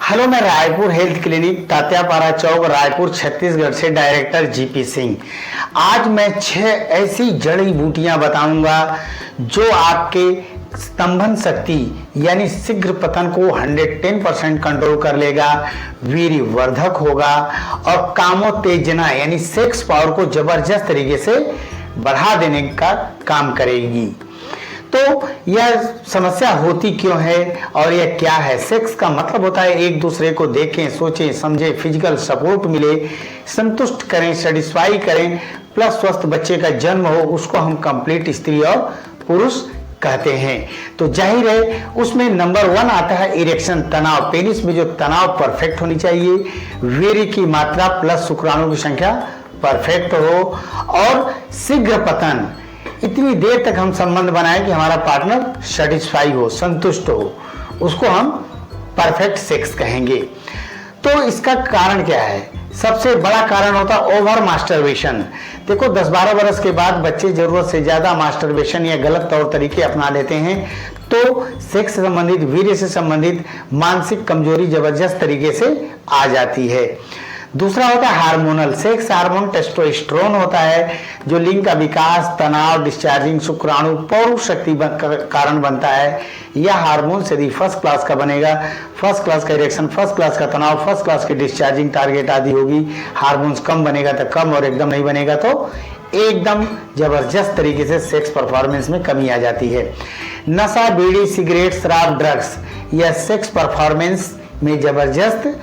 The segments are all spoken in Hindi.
हेलो, मैं रायपुर हेल्थ क्लिनिक तात्यापारा चौक रायपुर छत्तीसगढ़ से डायरेक्टर जीपी सिंह। आज मैं 6 ऐसी जड़ी बूटियां बताऊंगा जो आपके स्तंभन शक्ति यानी शीघ्र पतन को 110% कंट्रोल कर लेगा, वीर्यवर्धक होगा और कामोत्तेजना यानी सेक्स पावर को जबरदस्त तरीके से बढ़ा देने का काम करेगी। तो यह समस्या होती क्यों है और यह क्या है? सेक्स का मतलब होता है एक दूसरे को देखें, सोचें, समझें, फिजिकल सपोर्ट मिले, संतुष्ट करें, सेटिस्फाई करें, प्लस स्वस्थ बच्चे का जन्म हो, उसको हम कंप्लीट स्त्री और पुरुष कहते हैं। तो जाहिर है उसमें नंबर 1 आता है इरेक्शन, तनाव। पेनिस में जो तनाव परफेक्ट होनी चाहिए, वीर्य की मात्रा प्लस शुक्राणु की संख्या परफेक्ट हो और शीघ्र पतन। इतनी देर तक हम संबंध बनाएं कि हमारा पार्टनर सेटिस्फाई हो, संतुष्ट हो, उसको हम परफेक्ट सेक्स कहेंगे। तो इसका कारण क्या है? सबसे बड़ा कारण होता है ओवर मास्टरबेशन। देखो 10-12 वर्ष के बाद बच्चे जरूरत से ज्यादा मास्टरबेशन या गलत तौर तरीके अपना लेते हैं, तो सेक्स से संबंधित, वीर्य से संबंधित मानसिक कमजोरी जबरदस्त तरीके से आ जाती है। दूसरा होता है हार्मोनल। सेक्स हार्मोन टेस्टोस्टेरोन होता है जो लिंग का विकास, तनाव, डिस्चार्जिंग शुक्राणु, पौरुष शक्ति कारण बनता है। यह हार्मोन से यदि फर्स्ट क्लास का बनेगा, फर्स्ट क्लास का इरेक्शन, फर्स्ट क्लास का तनाव, फर्स्ट क्लास की डिस्चार्जिंग टारगेट आदि होगी। हार्मोन्स कम बनेगा तो कम और एकदम नहीं बनेगा तो एकदम जबरदस्त तरीके से सेक्स परफॉर्मेंस में कमी आ जाती है। नशा, बीड़ी, सिगरेट, शराब, ड्रग्स यह सेक्स परफॉर्मेंस में जबरदस्त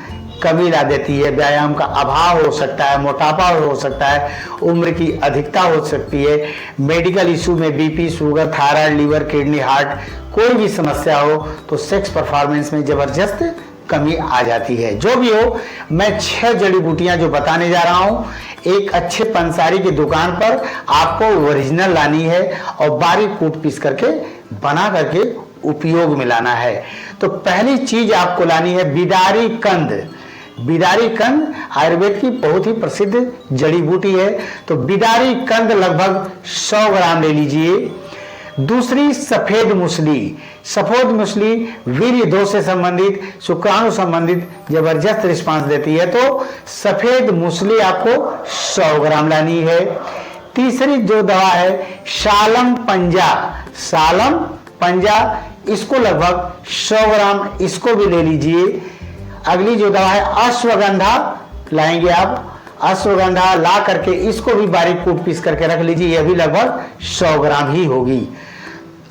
कमी ला देती है। व्यायाम का अभाव हो सकता है, मोटापा हो सकता है, उम्र की अधिकता हो सकती है, मेडिकल इशू में BP, sugar, thyroid, liver, kidney, heart कोई भी समस्या हो तो सेक्स परफॉर्मेंस में जबरदस्त कमी आ जाती है। जो भी हो, मैं 6 जड़ी बूटियां जो बताने जा रहा हूं, एक अच्छे पंसारी की दुकान पर आपको ओरिजिनल लानी है और बारीक कूट पीस करके बना करके उपयोग में लाना है। तो पहली चीज आपको लानी है बिदारी कंद। बिदारी कंद आयुर्वेद की बहुत ही प्रसिद्ध जड़ी बूटी है, तो बिदारी कंद लगभग 100 ग्राम ले लीजिए। दूसरी सफेद मूसली। सफेद मूसली वीर्य दोष से संबंधित, शुक्राणु संबंधित जबरदस्त रिस्पांस देती है, तो सफेद मूसली आपको 100 ग्राम लानी है। तीसरी जो दवा है शालम पंजा। शालम पंजा इसको लगभग 100 ग्राम इसको भी ले लीजिए। अगली जो दवा है अश्वगंधा लाएंगे आप। अश्वगंधा ला करके इसको भी बारीक कूट पीस करके रख लीजिए, यह भी लगभग 100 ग्राम ही होगी।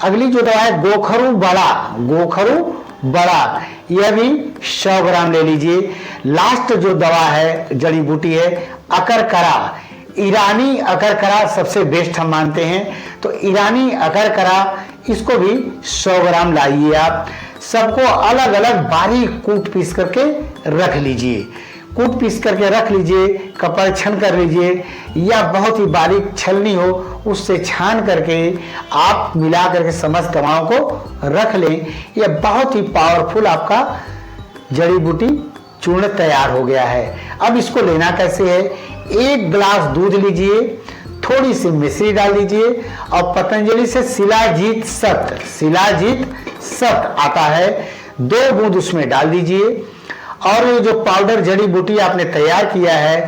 अगली जो दवा है गोखरू बड़ा। गोखरू बड़ा यह भी 100 ग्राम ले लीजिए। लास्ट जो दवा है, जड़ी बूटी है अकरकरा। ईरानी अकरकरा सबसे बेस्ट हम मानते हैं, तो ईरानी अकरकरा इसको भी 100 ग्राम लाइए आप। सबको अलग अलग बारीक कूट पीस करके रख लीजिए। कूट पीस करके रख लीजिए, कपड़ छन कर लीजिए या बहुत ही बारीक छलनी हो उससे छान करके आप मिला करके समस्त दवाओं को रख लें। यह बहुत ही पावरफुल आपका जड़ी बूटी चूर्ण तैयार हो गया है। अब इसको लेना कैसे है? 1 गिलास दूध लीजिए, थोड़ी सी मिश्री डाल दीजिए और पतंजलि से शिलाजीत सत आता है, 2 बूंद उसमें डाल दीजिए। और ये जो पाउडर जड़ी बूटी आपने तैयार किया है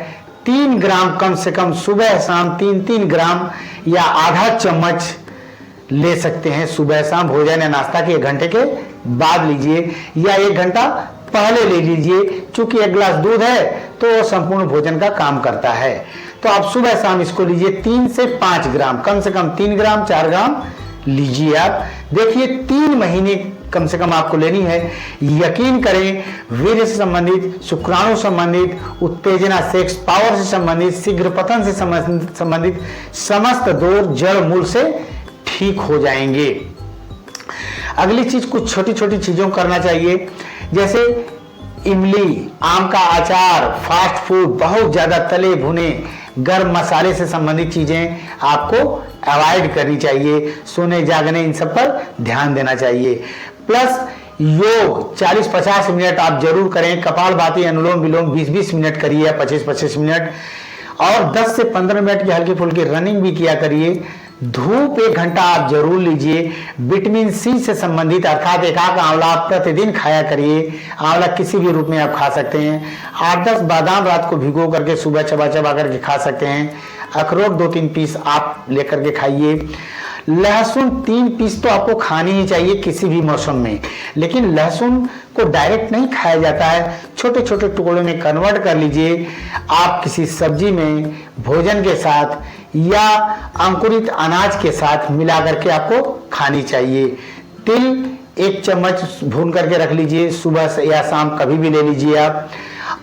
3 ग्राम कम से कम सुबह शाम 3-3 ग्राम या आधा चम्मच ले सकते हैं। सुबह शाम भोजन या नाश्ता के 1 घंटे के बाद लीजिए या 1 घंटा पहले ले लीजिए। चूंकि 1 गिलास दूध है तो संपूर्ण भोजन का काम करता है, तो आप सुबह शाम इसको लीजिए। 3 से 5 ग्राम, कम से कम 3 ग्राम 4 ग्राम लीजिए आप। देखिए 3 महीने कम से कम आपको लेनी है। यकीन करें, वीर्य से संबंधित, शुक्राणु संबंधित, उत्तेजना, सेक्स पावर से संबंधित, शीघ्र पतन से संबंधित समस्त दोष जड़ मूल से ठीक हो जाएंगे। अगली चीज कुछ छोटी छोटी चीजों करना चाहिए, जैसे इमली, आम का अचार, फास्ट फूड, बहुत ज्यादा तले भुने गर्म मसाले से संबंधित चीजें आपको अवॉइड करनी चाहिए। सोने जागने इन सब पर ध्यान देना चाहिए। प्लस योग 40-50 मिनट आप जरूर करें। कपालभाति, अनुलोम विलोम 20-20 मिनट करिए, 25-25 मिनट, और 10 से 15 मिनट की हल्की फुल्की रनिंग भी किया करिए। धूप 1 घंटा आप जरूर लीजिए। विटामिन सी से संबंधित अर्थात एकाक आंवला आप प्रतिदिन खाया करिए। आंवला किसी भी रूप में आप खा सकते हैं। 8-10 बादाम रात को भिगो करके सुबह चबा चबा करके खा सकते हैं। अखरोट 2-3 पीस आप लेकर के खाइए। लहसुन 3 पीस तो आपको खानी ही चाहिए किसी भी मौसम में, लेकिन लहसुन को डायरेक्ट नहीं खाया जाता है, छोटे छोटे टुकड़ों में कन्वर्ट कर लीजिए। आप किसी सब्जी में भोजन के साथ या अंकुरित अनाज के साथ मिला करके आपको खानी चाहिए। तिल 1 चम्मच भून करके रख लीजिए, सुबह से या शाम कभी भी ले लीजिए आप।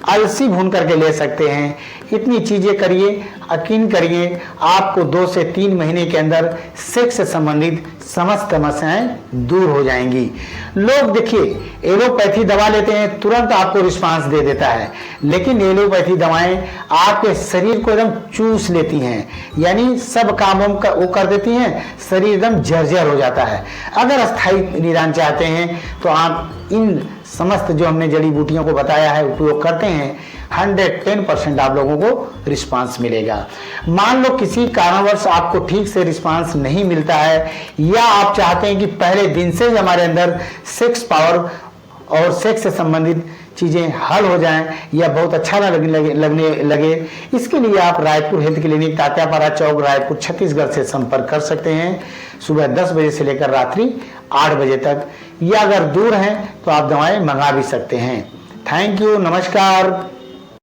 अलसी भून करके ले सकते हैं। इतनी चीजें करिए, यकीन करिए आपको 2 से 3 महीने के अंदर सेक्स से संबंधित समस्त समस्याएं दूर हो जाएंगी। लोग देखिए एलोपैथी दवा लेते हैं, तुरंत आपको रिस्पांस दे देता है, लेकिन एलोपैथी दवाएं आपके शरीर को एकदम चूस लेती हैं, यानी सब काम वो कर देती हैं, शरीर एकदम जर्जर हो जाता है। अगर अस्थायी निदान चाहते हैं तो आप इन समस्त जो हमने जड़ी बूटियों को बताया है उपयोग करते हैं, 110% आप लोगों को रिस्पांस मिलेगा। मान लो किसी कारणवश आपको ठीक से रिस्पांस नहीं मिलता है, या आप चाहते हैं कि पहले दिन से ही हमारे अंदर सेक्स पावर और सेक्स से संबंधित चीजें हल हो जाएं या बहुत अच्छा लगने लगे, इसके लिए आप रायपुर हेल्थ क्लिनिक तात्यापारा चौक रायपुर छत्तीसगढ़ से संपर्क कर सकते हैं। सुबह 10 बजे से लेकर रात्रि 8 बजे तक, या अगर दूर हैं तो आप दवाएं मंगा भी सकते हैं। थैंक यू, नमस्कार।